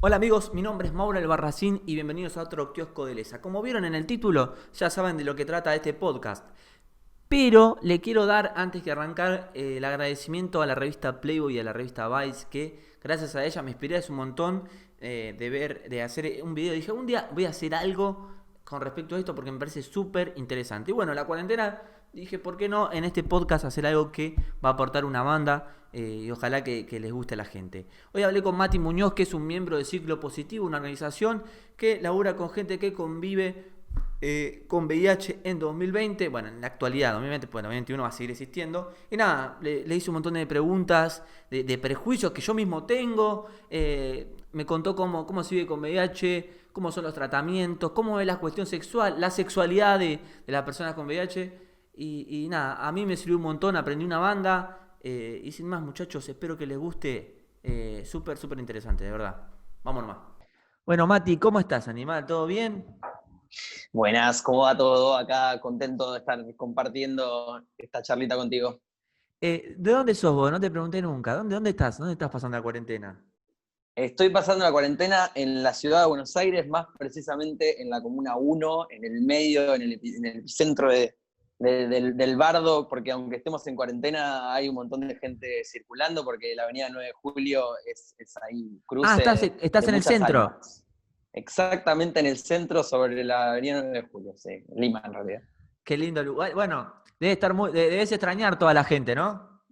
Hola amigos, mi nombre es Mauro Albarracín y bienvenidos a otro kiosco de Lesa. Como vieron en el título, ya saben de lo que trata este podcast. Pero le quiero dar, antes que arrancar, el agradecimiento a la revista Playboy y a la revista Vice, que gracias a ella me inspiré un montón de hacer un video. Dije, un día voy a hacer algo con respecto a esto porque me parece súper interesante. Y bueno, la cuarentena, dije, ¿por qué no en este podcast hacer algo que va a aportar una banda y ojalá que les guste a la gente? Hoy hablé con Mati Muñoz, que es un miembro de Ciclo Positivo, una organización que labura con gente que convive con VIH en 2020, bueno, en la actualidad, 2020, pues 2021 va a seguir existiendo. Y nada, le hice un montón de preguntas, de prejuicios que yo mismo tengo. Me contó cómo se vive con VIH, cómo son los tratamientos, cómo es la cuestión sexual, la sexualidad de las personas con VIH. Y nada, a mí me sirvió un montón, aprendí una banda. Y sin más, muchachos, espero que les guste. Súper, súper interesante, de verdad. Vamos nomás. Bueno, Mati, ¿cómo estás, animal? ¿Todo bien? Buenas, ¿cómo va todo? Acá contento de estar compartiendo esta charlita contigo. ¿De dónde sos vos? No te pregunté nunca. ¿Dónde estás? ¿Dónde estás pasando la cuarentena? Estoy pasando la cuarentena en la ciudad de Buenos Aires, más precisamente en la Comuna 1, en el medio, en el epicentro del bardo, porque aunque estemos en cuarentena hay un montón de gente circulando, porque la avenida 9 de Julio es ahí Ah, cruce estás de en el muchas centro. almas. Exactamente en el centro, sobre la avenida 9 de Julio, sí, Lima en realidad. Qué lindo lugar. Bueno, debes extrañar toda la gente, ¿no?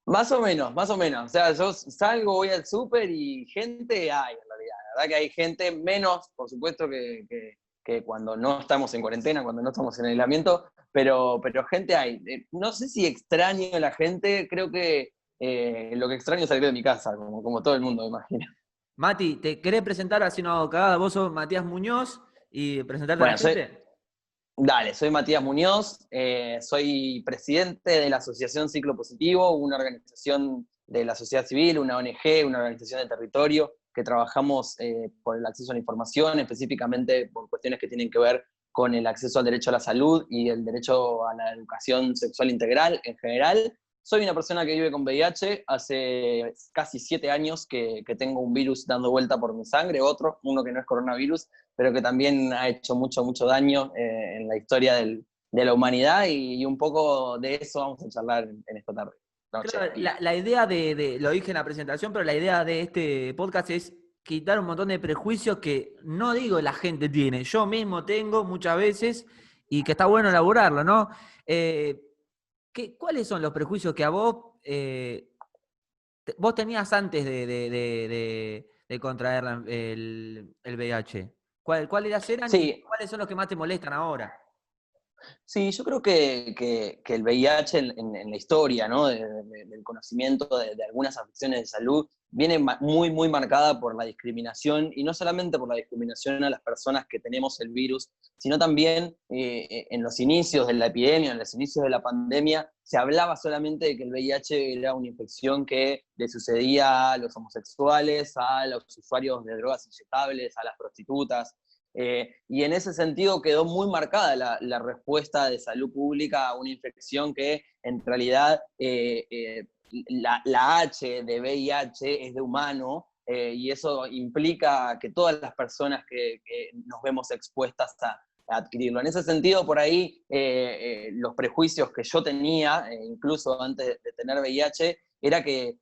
Más o menos, más o menos. O sea, yo salgo, voy al súper y gente hay en realidad. La verdad que hay gente menos, por supuesto, que cuando no estamos en cuarentena, cuando no estamos en aislamiento, pero gente hay. No sé si extraño a la gente, creo que lo que extraño es salir de mi casa, como todo el mundo, me imagino. Mati, ¿te querés presentar así no hago cagada? Vos sos Matías Muñoz y presentarte a la Bueno, gente. soy Matías Muñoz, soy presidente de la Asociación Ciclo Positivo, una organización de la sociedad civil, una ONG, una organización de territorio, que trabajamos por el acceso a la información, específicamente por cuestiones que tienen que ver con el acceso al derecho a la salud y el derecho a la educación sexual integral en general. Soy una persona que vive con VIH, hace casi 7 años que tengo un virus dando vuelta por mi sangre, uno que no es coronavirus, pero que también ha hecho mucho, mucho daño en la historia de la humanidad y un poco de eso vamos a charlar en esta tarde, noche, Claro, día. la idea lo dije en la presentación, pero la idea de este podcast es quitar un montón de prejuicios que no digo la gente tiene, yo mismo tengo muchas veces y que está bueno elaborarlo, ¿no? Eh, ¿Cuáles son los prejuicios que a vos, vos tenías antes de contraer el VIH? ¿Cuáles eran y Sí, cuáles son los que más te molestan ahora? sí, yo creo que el VIH en la historia, ¿no? Del conocimiento de algunas afecciones de salud viene muy, muy marcada por la discriminación, y no solamente por la discriminación a las personas que tenemos el virus, sino también en los inicios de la epidemia, en los inicios de la pandemia, se hablaba solamente de que el VIH era una infección que le sucedía a los homosexuales, a los usuarios de drogas inyectables, a las prostitutas. Y en ese sentido quedó muy marcada la respuesta de salud pública a una infección que en realidad la H de VIH es de humano, y eso implica que todas las personas que nos vemos expuestas a adquirirlo. En ese sentido, por ahí, los prejuicios que yo tenía, incluso antes de tener VIH, era que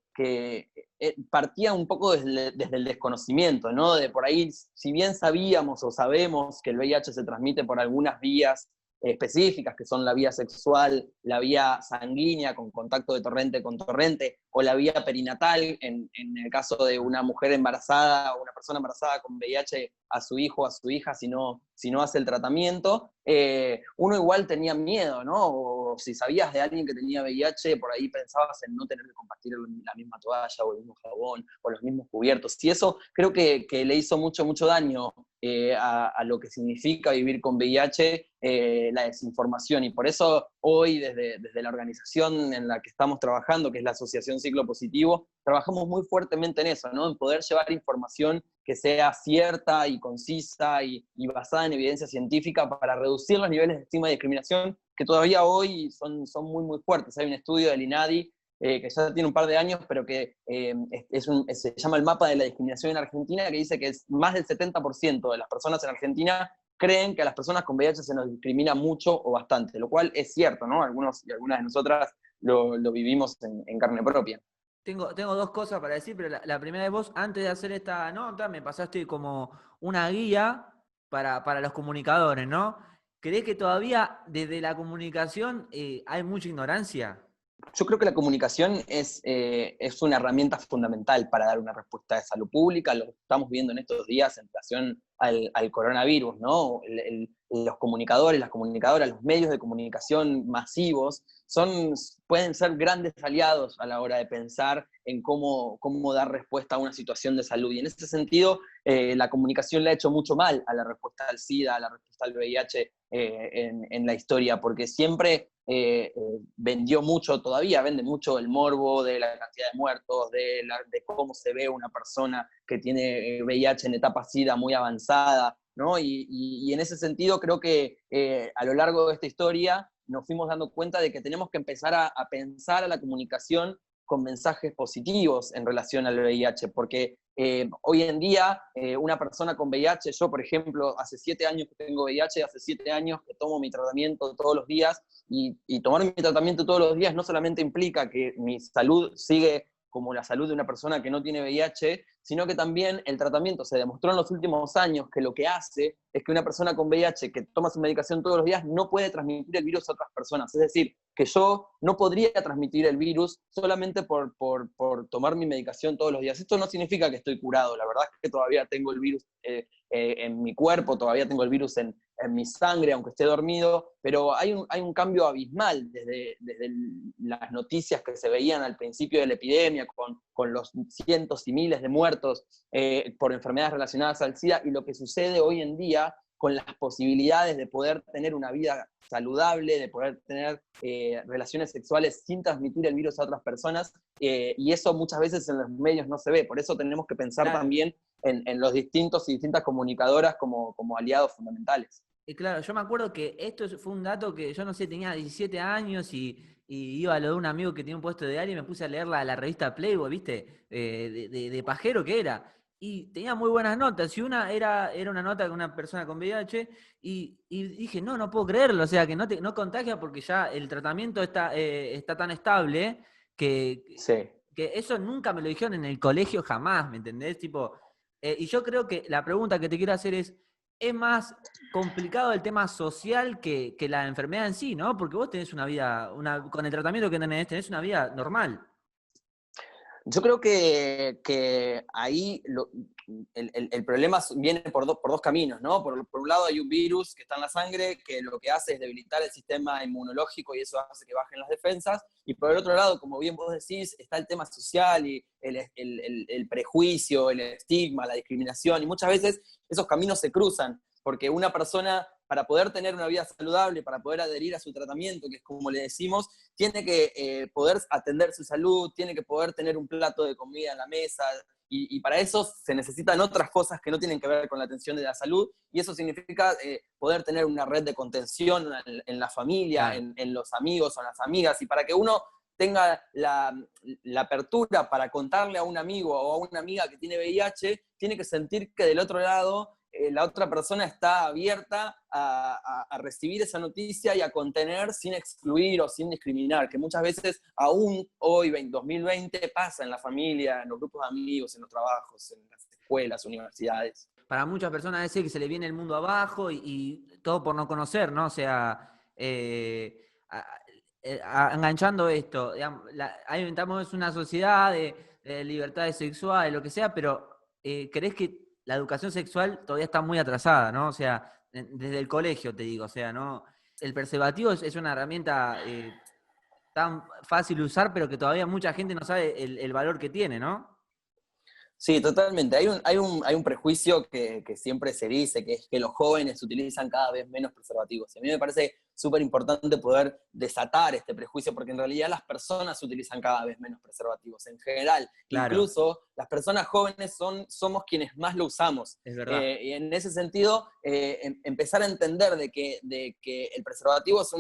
partía un poco desde el desconocimiento, ¿no? De por ahí, si bien sabíamos o sabemos que el VIH se transmite por algunas vías específicas, que son la vía sexual, la vía sanguínea con contacto de torrente con torrente, o la vía perinatal, en el caso de una mujer embarazada o una persona embarazada con VIH a su hijo o a su hija si no hace el tratamiento, uno igual tenía miedo, ¿no? O si sabías de alguien que tenía VIH, por ahí pensabas en no tener que compartir la misma toalla o el mismo jabón o los mismos cubiertos. Y eso creo que le hizo mucho, mucho daño a lo que significa vivir con VIH, la desinformación. Y por eso hoy, desde la organización en la que estamos trabajando, que es la Asociación Ciclo Positivo, trabajamos muy fuertemente en eso, ¿no? En poder llevar información que sea cierta y concisa y basada en evidencia científica para reducir los niveles de estigma y discriminación que todavía hoy son muy, muy fuertes. Hay un estudio del INADI que ya tiene un par de años, pero que se llama el mapa de la discriminación en Argentina, que dice que más del 70% de las personas en Argentina creen que a las personas con VIH se nos discrimina mucho o bastante, lo cual es cierto, ¿no? Algunos y algunas de nosotras lo vivimos en carne propia. Tengo dos cosas para decir, pero la primera es vos, antes de hacer esta nota, me pasaste como una guía para los comunicadores, ¿no? ¿Creés que todavía desde la comunicación hay mucha ignorancia? Yo creo que la comunicación es una herramienta fundamental para dar una respuesta de salud pública. Lo estamos viendo en estos días en relación al coronavirus, ¿no? Los comunicadores, las comunicadoras, los medios de comunicación masivos pueden ser grandes aliados a la hora de pensar en cómo dar respuesta a una situación de salud. Y en ese sentido, la comunicación le ha hecho mucho mal a la respuesta al SIDA, a la respuesta al VIH en la historia, porque siempre vendió mucho, todavía vende mucho el morbo de la cantidad de muertos, de cómo se ve una persona que tiene VIH en etapa SIDA muy avanzada, ¿no? Y en ese sentido creo que a lo largo de esta historia nos fuimos dando cuenta de que tenemos que empezar a pensar a la comunicación con mensajes positivos en relación al VIH, porque hoy en día una persona con VIH, yo por ejemplo, hace 7 años que tengo VIH, hace 7 años que tomo mi tratamiento todos los días, y tomar mi tratamiento todos los días no solamente implica que mi salud sigue como la salud de una persona que no tiene VIH, sino que también el tratamiento se demostró en los últimos años que lo que hace es que una persona con VIH que toma su medicación todos los días no puede transmitir el virus a otras personas. Es decir, que yo no podría transmitir el virus solamente por tomar mi medicación todos los días. Esto no significa que estoy curado, la verdad es que todavía tengo el virus en mi cuerpo, todavía tengo el virus en mi sangre, aunque esté dormido, pero hay un cambio abismal desde las noticias que se veían al principio de la epidemia, con los cientos y miles de muertos por enfermedades relacionadas al SIDA, y lo que sucede hoy en día con las posibilidades de poder tener una vida saludable, de poder tener relaciones sexuales sin transmitir el virus a otras personas, y eso muchas veces en los medios no se ve. Por eso tenemos que pensar Claro. también en los distintos y distintas comunicadoras como aliados fundamentales. Y claro, yo me acuerdo que esto fue un dato que yo no sé, tenía 17 años y iba a lo de un amigo que tiene un puesto de diario y me puse a leer la revista Playboy, ¿viste? De pajero que era. Y tenía muy buenas notas. Y una era una nota de una persona con VIH y dije, no puedo creerlo. O sea, que no contagia porque ya el tratamiento está tan estable que, Sí. que eso nunca me lo dijeron en el colegio jamás, ¿me entendés? Tipo, y yo creo que la pregunta que te quiero hacer es más complicado el tema social que la enfermedad en sí, ¿no? Porque vos tenés una vida, con el tratamiento que tenés una vida normal. Yo creo que ahí el problema viene por dos caminos, ¿no? Por un lado hay un virus que está en la sangre que lo que hace es debilitar el sistema inmunológico y eso hace que bajen las defensas. Y por el otro lado, como bien vos decís, está el tema social y el prejuicio, el estigma, la discriminación. Y muchas veces esos caminos se cruzan porque una persona, para poder tener una vida saludable, para poder adherir a su tratamiento, que es como le decimos, tiene que poder atender su salud, tiene que poder tener un plato de comida en la mesa, y para eso se necesitan otras cosas que no tienen que ver con la atención de la salud, y eso significa poder tener una red de contención en la familia, Claro. en los amigos o en las amigas, y para que uno tenga la apertura para contarle a un amigo o a una amiga que tiene VIH, tiene que sentir que del otro lado la otra persona está abierta a recibir esa noticia y a contener sin excluir o sin discriminar, que muchas veces aún hoy, 2020, pasa en la familia, en los grupos de amigos, en los trabajos, en las escuelas, universidades. Para muchas personas es que se le viene el mundo abajo y todo por no conocer, ¿no? O sea, enganchando esto, digamos, ahí estamos una sociedad de libertades sexuales, lo que sea, pero ¿crees que la educación sexual todavía está muy atrasada, ¿no? O sea, desde el colegio te digo, o sea, ¿no? El preservativo es una herramienta tan fácil de usar, pero que todavía mucha gente no sabe el valor que tiene, ¿no? Sí, totalmente. Hay un prejuicio que siempre se dice, que es que los jóvenes utilizan cada vez menos preservativos. Y a mí me parece súper importante poder desatar este prejuicio, porque en realidad las personas utilizan cada vez menos preservativos en general. Claro, Incluso las personas jóvenes somos quienes más lo usamos. es verdad. Y en ese sentido, empezar a entender de que el preservativo es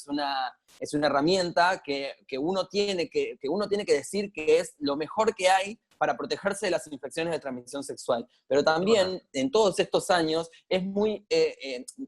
una herramienta que uno tiene que decir que es lo mejor que hay para protegerse de las infecciones de transmisión sexual. Pero Sin duda. también, en todos estos años,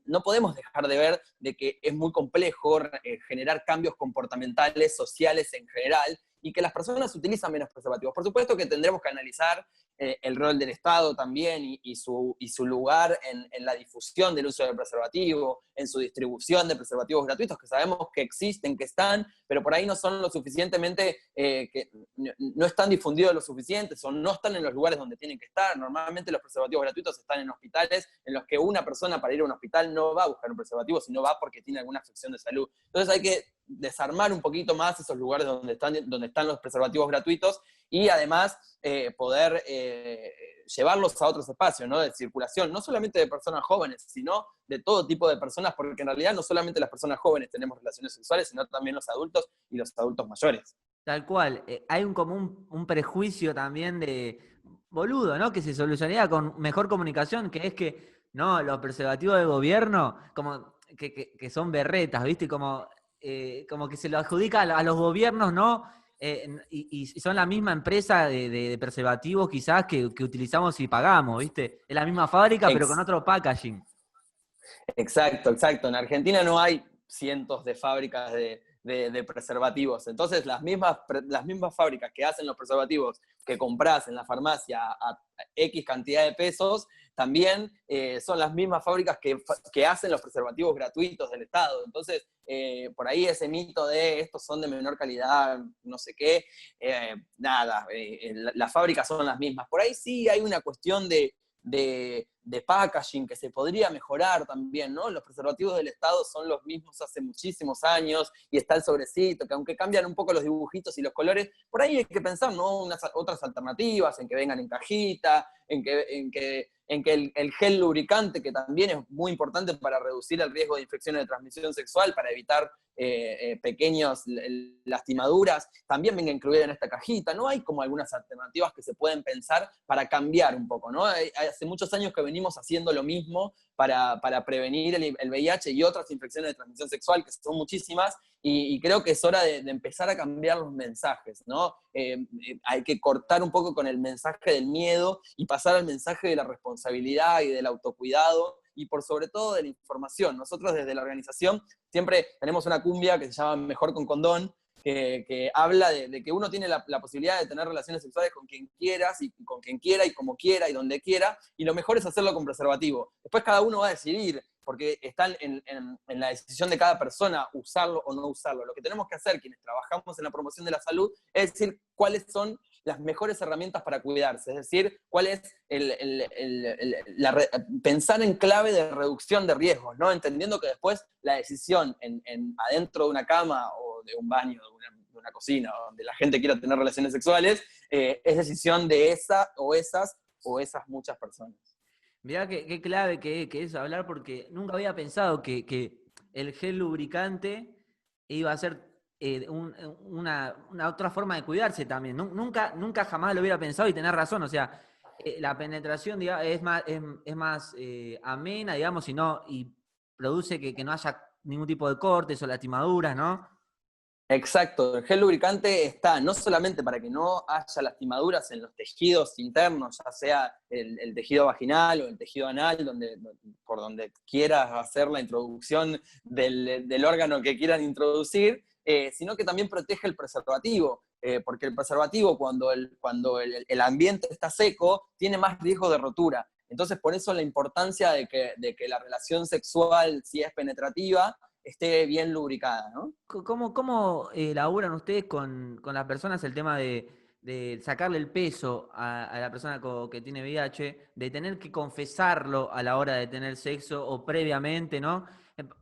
no podemos dejar de ver de que es muy complejo generar cambios comportamentales, sociales en general, y que las personas utilizan menos preservativos. Por supuesto que tendremos que analizar el rol del Estado también y su lugar en la difusión del uso del preservativo, en su distribución de preservativos gratuitos, que sabemos que existen, que están, pero por ahí no son lo suficientemente, que no están difundidos lo suficiente, o no están en los lugares donde tienen que estar. Normalmente los preservativos gratuitos están en hospitales en los que una persona para ir a un hospital no va a buscar un preservativo, sino va porque tiene alguna afección de salud. Entonces hay que desarmar un poquito más esos lugares donde están los preservativos gratuitos y además poder llevarlos a otros espacios, ¿no? De circulación, no solamente de personas jóvenes, sino de todo tipo de personas, porque en realidad no solamente las personas jóvenes tenemos relaciones sexuales, sino también los adultos y los adultos mayores. Tal cual. Hay como un prejuicio también de boludo, ¿no? Que se solucionaría con mejor comunicación, que es que, no, los preservativos del gobierno, como que son berretas, ¿viste? Como que se lo adjudica a los gobiernos, ¿no? Y son la misma empresa de preservativos quizás que utilizamos y pagamos, ¿viste? Es la misma fábrica, pero con Ex otro packaging. Exacto, exacto. En Argentina no hay cientos de fábricas de preservativos. Entonces, las mismas fábricas que hacen los preservativos que compras en la farmacia a X cantidad de pesos, también son las mismas fábricas que hacen los preservativos gratuitos del Estado. Entonces, por ahí ese mito de estos son de menor calidad, no sé qué, nada, las fábricas son las mismas. Por ahí sí hay una cuestión de packaging que se podría mejorar también, ¿no? Los preservativos del Estado son los mismos hace muchísimos años y está el sobrecito, que aunque cambian un poco los dibujitos y los colores, por ahí hay que pensar, ¿no? Otras alternativas, en que vengan en cajita, en que el gel lubricante, que también es muy importante para reducir el riesgo de infecciones de transmisión sexual, para evitar pequeñas lastimaduras, también venga incluida en esta cajita. No hay como algunas alternativas que se pueden pensar para cambiar un poco, ¿no? Hace muchos años que venimos haciendo lo mismo para prevenir el VIH y otras infecciones de transmisión sexual, que son muchísimas, y creo que es hora de empezar a cambiar los mensajes, ¿no? Hay que cortar un poco con el mensaje del miedo y pasar al mensaje de la responsabilidad y del autocuidado, y por sobre todo de la información. Nosotros desde la organización siempre tenemos una cumbia que se llama Mejor con Condón, que habla de que uno tiene la posibilidad de tener relaciones sexuales con quien quieras, y con quien quiera, y como quiera, y donde quiera, y lo mejor es hacerlo con preservativo. Después cada uno va a decidir, porque está en la decisión de cada persona usarlo o no usarlo. Lo que tenemos que hacer, quienes trabajamos en la promoción de la salud, es decir cuáles son las mejores herramientas para cuidarse, es decir, cuál es pensar en clave de reducción de riesgos, ¿no? Entendiendo que después la decisión adentro de una cama o de un baño, de una cocina, donde la gente quiera tener relaciones sexuales, es decisión de esa o esas muchas personas. Mirá qué clave que es hablar, porque nunca había pensado que el gel lubricante iba a ser una otra forma de cuidarse también. Nunca jamás lo hubiera pensado, y tenés razón. O sea, la penetración es más amena, digamos, y produce que no haya ningún tipo de cortes o lastimaduras, ¿no? Exacto, el gel lubricante está no solamente para que no haya lastimaduras en los tejidos internos, ya sea el tejido vaginal o el tejido anal, por donde quieras hacer la introducción del órgano que quieran introducir, sino que también protege el preservativo, porque el preservativo, cuando el ambiente está seco, tiene más riesgo de rotura. Entonces, por eso la importancia de que la relación sexual, si es penetrativa, esté bien lubricada, ¿no? ¿Cómo laburan ustedes con las personas el tema de sacarle el peso a la persona que tiene VIH, de tener que confesarlo a la hora de tener sexo o previamente, ¿no?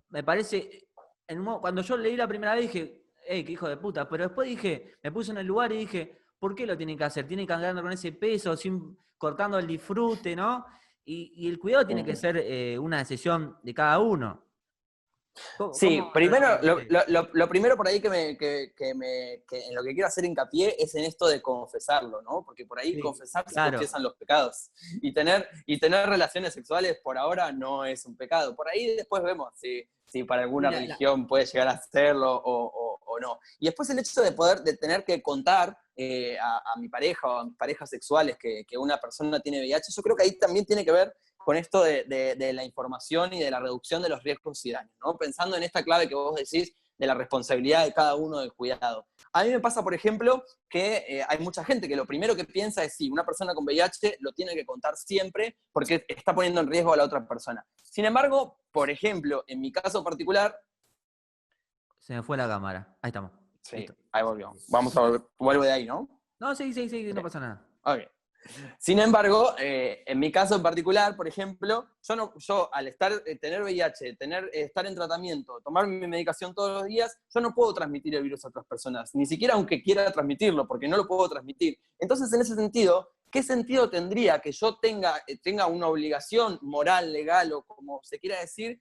Me parece, cuando yo leí la primera vez dije, ¡ey, qué hijo de puta! Pero después me puse en el lugar y dije, ¿por qué lo tienen que hacer? Tienen que andar con ese peso, cortando el disfrute, ¿no? Y el cuidado tiene que ser una decisión de cada uno. Sí, ¿Cómo lo ven primero, ustedes? lo primero por ahí que en lo que quiero hacer hincapié es en esto de confesarlo, ¿no? Porque por ahí Sí, confesar se claro. confiesan los pecados. Y tener relaciones sexuales por ahora no es un pecado. Por ahí después vemos si para Y alguna religión puede llegar a serlo o no. Y después el hecho de tener que contar a mi pareja o a mis parejas sexuales que una persona tiene VIH, yo creo que ahí también tiene que ver con esto de la información y de la reducción de los riesgos y daños, ¿no? Pensando en esta clave que vos decís de la responsabilidad de cada uno del cuidado. A mí me pasa, por ejemplo, que hay mucha gente que lo primero que piensa es sí, una persona con VIH lo tiene que contar siempre porque está poniendo en riesgo a la otra persona. Sin embargo, por ejemplo, en mi caso particular, Se me fue la cámara. Ahí estamos. sí, Listo. ahí volvió. Vamos a volver, vuelvo de ahí, ¿no? No, sí, no Okay. pasa nada. Ok. Sin embargo, en mi caso en particular, por ejemplo, yo al tener VIH, estar en tratamiento, tomar mi medicación todos los días, yo no puedo transmitir el virus a otras personas, ni siquiera aunque quiera transmitirlo, porque no lo puedo transmitir. Entonces, en ese sentido, ¿qué sentido tendría que yo tenga una obligación moral, legal o como se quiera decir,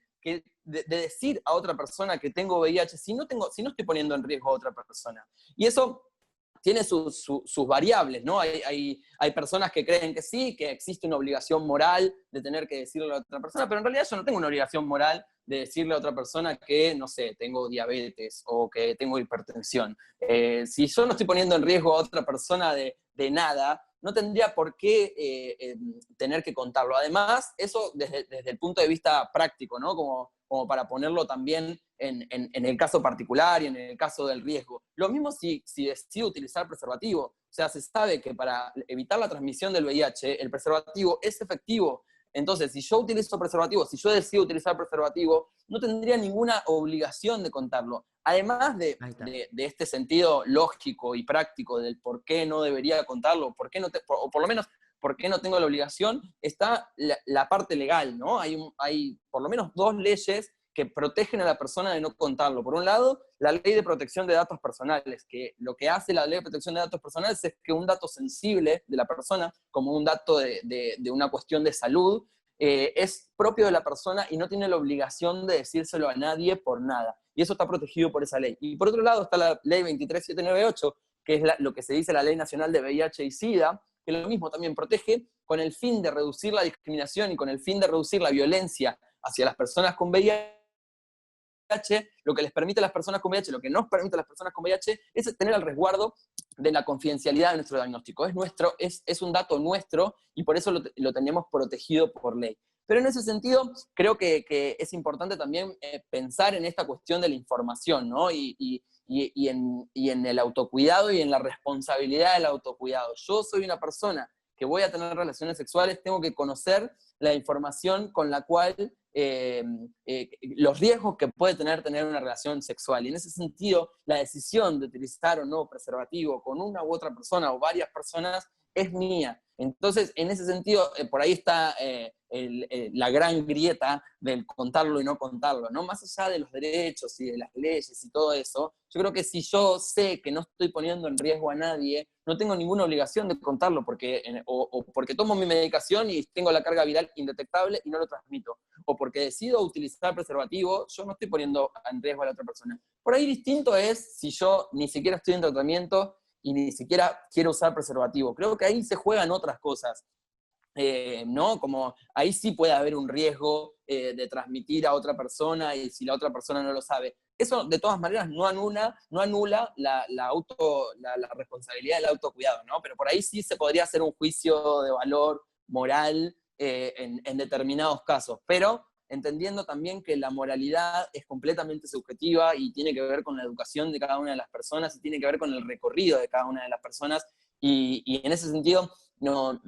de decir a otra persona que tengo VIH si no estoy poniendo en riesgo a otra persona? Y eso tiene sus variables, ¿no? Hay personas que creen que sí, que existe una obligación moral de tener que decirle a otra persona, pero en realidad yo no tengo una obligación moral de decirle a otra persona que, no sé, tengo diabetes o que tengo hipertensión. Si yo no estoy poniendo en riesgo a otra persona de nada, no tendría por qué tener que contarlo. Además, eso desde el punto de vista práctico, ¿no? Como para ponerlo también en el caso particular y en el caso del riesgo. Lo mismo si decido utilizar preservativo. O sea, se sabe que para evitar la transmisión del VIH, el preservativo es efectivo. Entonces, si yo utilizo preservativo, si yo decido utilizar preservativo, no tendría ninguna obligación de contarlo. Además Ahí está. de este sentido lógico y práctico del por qué no debería contarlo, por qué no o por lo menos por qué no tengo la obligación, está la parte legal, ¿no? Hay por lo menos dos leyes que protegen a la persona de no contarlo. Por un lado, la ley de protección de datos personales, que lo que hace la ley de protección de datos personales es que un dato sensible de la persona, como un dato de una cuestión de salud, es propio de la persona y no tiene la obligación de decírselo a nadie por nada. Y eso está protegido por esa ley. Y por otro lado está la ley 23798, que es lo que se dice la Ley Nacional de VIH y SIDA, que lo mismo también protege con el fin de reducir la discriminación y con el fin de reducir la violencia hacia las personas con VIH. Lo que les permite a las personas con VIH, lo que nos permite a las personas con VIH, es tener el resguardo de la confidencialidad de nuestro diagnóstico. Es un dato nuestro y por eso lo tenemos protegido por ley. Pero en ese sentido, creo que es importante también pensar en esta cuestión de la información, ¿no? En el autocuidado y en la responsabilidad del autocuidado. Yo soy una persona que voy a tener relaciones sexuales, tengo que conocer la información con la cual los riesgos que puede tener una relación sexual. Y en ese sentido, la decisión de utilizar o no preservativo con una u otra persona o varias personas es mía. Entonces, en ese sentido, por ahí está la gran grieta del contarlo y no contarlo, ¿no? Más allá de los derechos y de las leyes y todo eso, yo creo que si yo sé que no estoy poniendo en riesgo a nadie, no tengo ninguna obligación de contarlo o porque tomo mi medicación y tengo la carga viral indetectable y no lo transmito, o porque decido utilizar preservativo, yo no estoy poniendo en riesgo a la otra persona. Por ahí distinto es si yo ni siquiera estoy en tratamiento y ni siquiera quiero usar preservativo. Creo que ahí se juegan otras cosas. ¿No? Como ahí sí puede haber un riesgo de transmitir a otra persona y si la otra persona no lo sabe. Eso de todas maneras no anula la responsabilidad del autocuidado, ¿no? Pero por ahí sí se podría hacer un juicio de valor moral en determinados casos, pero entendiendo también que la moralidad es completamente subjetiva y tiene que ver con la educación de cada una de las personas y tiene que ver con el recorrido de cada una de las personas y en ese sentido no,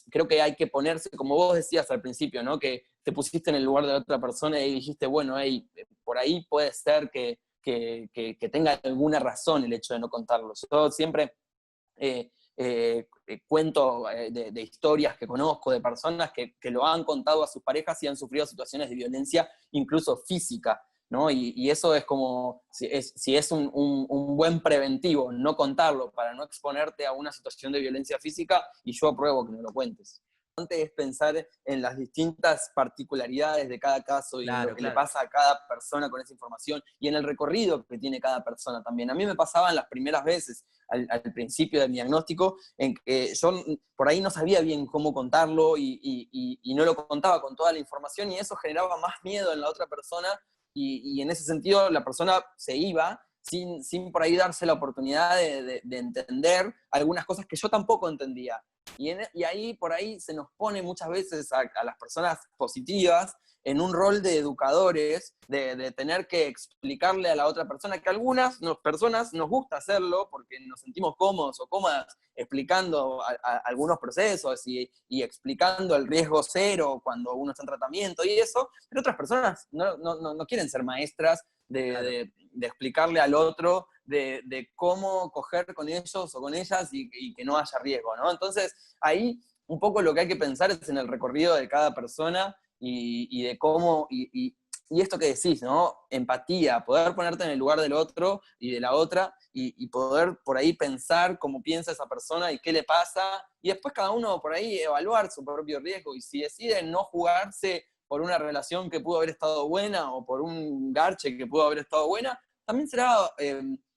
creo que hay que ponerse, como vos decías al principio, ¿no? Que te pusiste en el lugar de la otra persona y dijiste, bueno, hey, por ahí puede ser que tenga alguna razón el hecho de no contarlo. Yo siempre cuento de historias que conozco, de personas que lo han contado a sus parejas y han sufrido situaciones de violencia, incluso física. ¿no? Y eso es como, si es un buen preventivo, no contarlo para no exponerte a una situación de violencia física, y yo apruebo que no lo cuentes. Es pensar en las distintas particularidades de cada caso y en lo Claro, que le claro. pasa a cada persona con esa información y en el recorrido que tiene cada persona también. A mí me pasaban las primeras veces, al principio de mi diagnóstico, en que yo por ahí no sabía bien cómo contarlo y no lo contaba con toda la información, y eso generaba más miedo en la otra persona, y en ese sentido la persona se iba sin por ahí darse la oportunidad de entender algunas cosas que yo tampoco entendía. Y ahí por ahí se nos pone muchas veces a las personas positivas en un rol de educadores, de tener que explicarle a la otra persona, que algunas personas nos gusta hacerlo porque nos sentimos cómodos o cómodas explicando algunos procesos y explicando el riesgo cero cuando uno está en tratamiento y eso, pero otras personas no quieren ser maestras Claro. de explicarle al otro de cómo coger con ellos o con ellas y que no haya riesgo, ¿no? Entonces, ahí un poco lo que hay que pensar es en el recorrido de cada persona y de cómo, y esto que decís, ¿no? Empatía, poder ponerte en el lugar del otro y de la otra y poder por ahí pensar cómo piensa esa persona y qué le pasa, y después cada uno por ahí evaluar su propio riesgo, y si decide no jugarse por una relación que pudo haber estado buena o por un garche que pudo haber estado buena, también será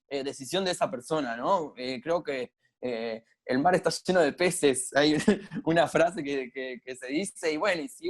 decisión de esa persona, ¿no? Creo que el mar está lleno de peces, hay una frase que se dice, y bueno, y si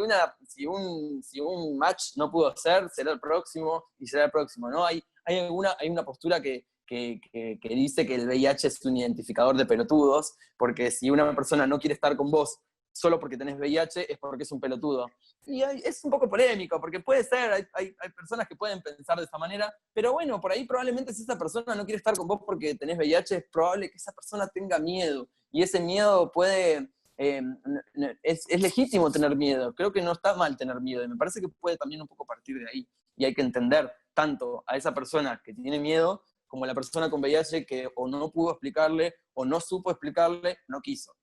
un match no pudo ser, será el próximo, y será el próximo, ¿no? Hay una postura que dice que el VIH es un identificador de pelotudos, porque si una persona no quiere estar con vos solo porque tenés VIH, es porque es un pelotudo. Y es un poco polémico, porque puede ser, hay personas que pueden pensar de esa manera, pero bueno, por ahí probablemente si esa persona no quiere estar con vos porque tenés VIH, es probable que esa persona tenga miedo, y ese miedo puede, es legítimo tener miedo, creo que no está mal tener miedo, y me parece que puede también un poco partir de ahí, y hay que entender tanto a esa persona que tiene miedo, como a la persona con VIH que o no pudo explicarle, o no supo explicarle, no quiso.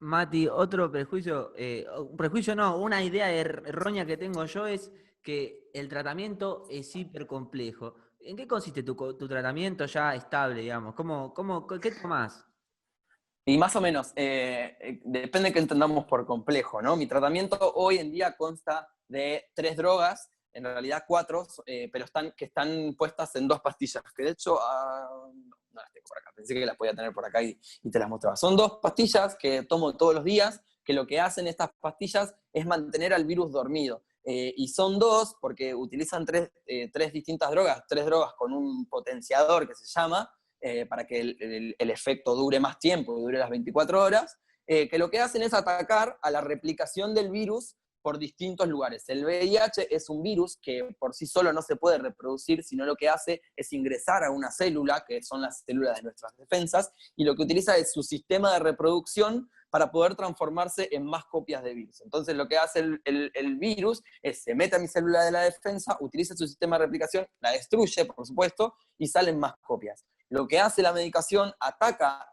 Mati, otro prejuicio, un prejuicio no, una idea errónea que tengo yo es que el tratamiento es hiper complejo. ¿En qué consiste tu tratamiento ya estable, digamos? ¿Qué tomás? Y más o menos, depende de qué entendamos por complejo, ¿no? Mi tratamiento hoy en día consta de 3 drogas, en realidad 4, pero que están puestas en 2 pastillas, que de hecho, no las tengo por acá, pensé que las podía tener por acá y te las mostraba. Son 2 pastillas que tomo todos los días, que lo que hacen estas pastillas es mantener al virus dormido. Y son 2 porque utilizan 3 distintas drogas, 3 drogas con un potenciador que se llama, para que el efecto dure más tiempo, dure las 24 horas, que lo que hacen es atacar a la replicación del virus por distintos lugares. El VIH es un virus que por sí solo no se puede reproducir, sino lo que hace es ingresar a una célula, que son las células de nuestras defensas, y lo que utiliza es su sistema de reproducción para poder transformarse en más copias de virus. Entonces lo que hace el virus es se mete a mi célula de la defensa, utiliza su sistema de replicación, la destruye, por supuesto, y salen más copias. Lo que hace la medicación, ataca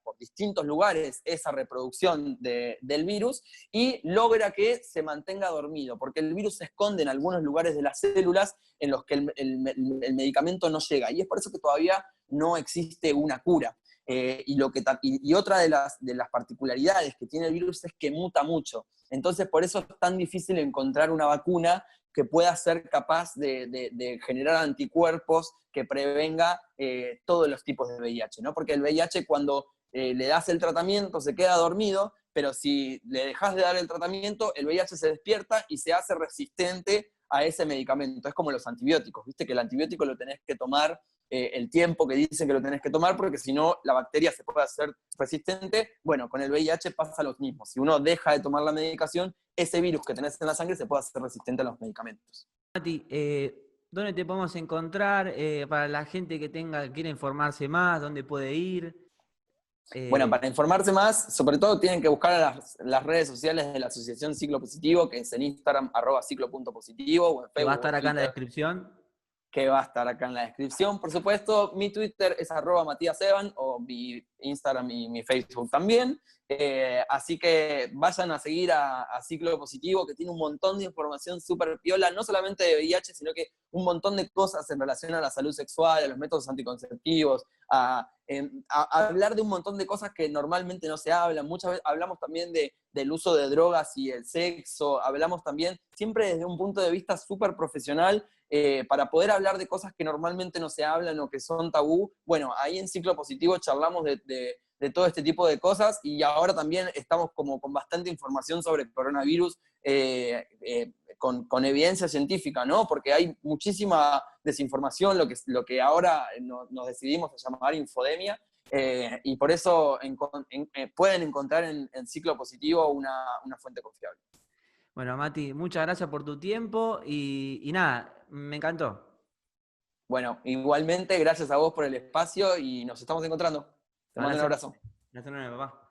por distintos lugares esa reproducción del virus y logra que se mantenga dormido, porque el virus se esconde en algunos lugares de las células en los que el medicamento no llega. Y es por eso que todavía no existe una cura. Y otra de las particularidades que tiene el virus es que muta mucho. Entonces, por eso es tan difícil encontrar una vacuna que pueda ser capaz de generar anticuerpos que prevenga todos los tipos de VIH, ¿no? Porque el VIH, cuando le das el tratamiento, se queda dormido, pero si le dejas de dar el tratamiento, el VIH se despierta y se hace resistente a ese medicamento. Es como los antibióticos, ¿viste? Que el antibiótico lo tenés que tomar el tiempo que dicen que lo tenés que tomar, porque si no, la bacteria se puede hacer resistente. Bueno, con el VIH pasa lo mismo. Si uno deja de tomar la medicación, ese virus que tenés en la sangre se puede hacer resistente a los medicamentos. Mati, ¿dónde te podemos encontrar para la gente que quiera informarse más? ¿Dónde puede ir? Bueno, Eh, para informarse más, sobre todo tienen que buscar a las redes sociales de la Asociación Ciclo Positivo, que es en Instagram, @ciclo.positivo, o en que va a Facebook o estar en acá en la Twitter, descripción. que va a estar acá en la descripción. Por supuesto, mi Twitter es @MatíasEvan, o mi Instagram y mi Facebook también. Así que vayan a seguir a Ciclo Positivo, que tiene un montón de información súper piola, no solamente de VIH, sino que un montón de cosas en relación a la salud sexual, a los métodos anticonceptivos, a hablar de un montón de cosas que normalmente no se hablan. Muchas veces hablamos también del uso de drogas y el sexo, hablamos también siempre desde un punto de vista súper profesional, para poder hablar de cosas que normalmente no se hablan o que son tabú. Bueno, ahí en Ciclo Positivo charlamos de todo este tipo de cosas, y ahora también estamos como con bastante información sobre el coronavirus, con evidencia científica, ¿no? Porque hay muchísima desinformación, lo que ahora nos decidimos a llamar infodemia, y por eso pueden encontrar en Ciclo Positivo una fuente confiable. Bueno, Mati, muchas gracias por tu tiempo y nada, me encantó. Bueno, igualmente, gracias a vos por el espacio y nos estamos encontrando. Te mando un Abrazo. abrazo. Gracias, papá.